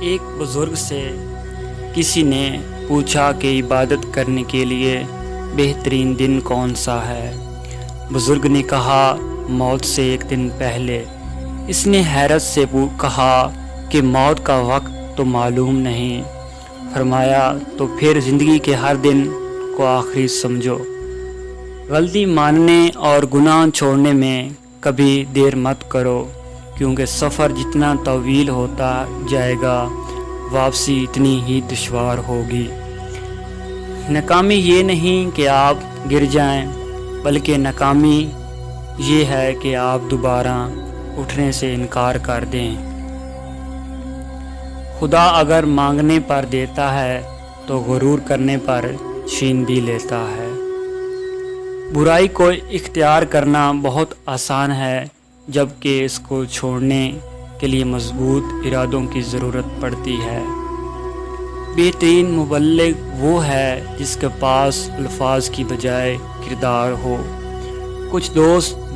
ایک بزرگ سے کسی نے پوچھا کہ عبادت کرنے کے لیے بہترین دن کون سا ہے۔ بزرگ نے کہا موت سے ایک دن پہلے۔ اس نے حیرت سے کہا کہ موت کا وقت تو معلوم نہیں۔ فرمایا تو پھر زندگی کے ہر دن کو آخری سمجھو۔ غلطی ماننے اور گناہ چھوڑنے میں کبھی دیر مت کرو، کیونکہ سفر جتنا طویل ہوتا جائے گا واپسی اتنی ہی دشوار ہوگی۔ ناکامی یہ نہیں کہ آپ گر جائیں، بلکہ ناکامی یہ ہے کہ آپ دوبارہ اٹھنے سے انکار کر دیں۔ خدا اگر مانگنے پر دیتا ہے تو غرور کرنے پر چھین بھی لیتا ہے۔ برائی کو اختیار کرنا بہت آسان ہے، جبکہ اس کو چھوڑنے کے لیے مضبوط ارادوں کی ضرورت پڑتی ہے۔ بہترین مبلغ وہ ہے جس کے پاس الفاظ کی بجائے کردار ہو۔ کچھ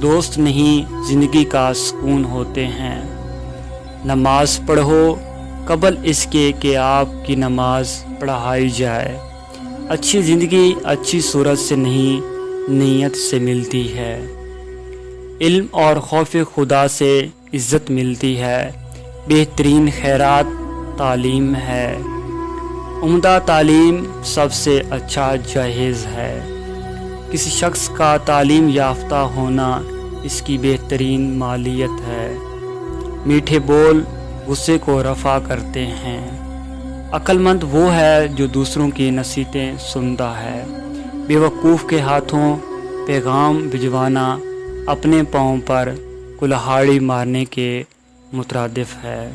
دوست نہیں زندگی کا سکون ہوتے ہیں۔ نماز پڑھو قبل اس کے کہ آپ کی نماز پڑھائی جائے۔ اچھی زندگی اچھی صورت سے نہیں، نیت سے ملتی ہے۔ علم اور خوف خدا سے عزت ملتی ہے۔ بہترین خیرات تعلیم ہے۔ عمدہ تعلیم سب سے اچھا جہیز ہے۔ کسی شخص کا تعلیم یافتہ ہونا اس کی بہترین مالیت ہے۔ میٹھے بول غصے کو رفع کرتے ہیں۔ عقل مند وہ ہے جو دوسروں کی نصیحتیں سنتا ہے۔ بے وقوف کے ہاتھوں پیغام بھجوانا اپنے پاؤں پر کلہاڑی مارنے کے مترادف ہے۔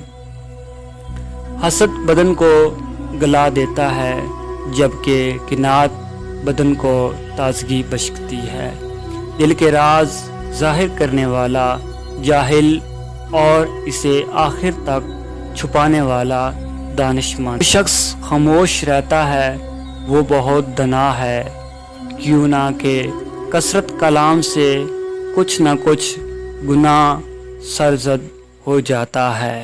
حسد بدن کو گلا دیتا ہے، جبکہ قناعت بدن کو تازگی بخشتی ہے۔ دل کے راز ظاہر کرنے والا جاہل اور اسے آخر تک چھپانے والا دانشمند۔ جو شخص خاموش رہتا ہے وہ بہت دانا ہے، کیوں نہ کہ کثرت کلام سے کچھ نہ کچھ گناہ سرزد ہو جاتا ہے۔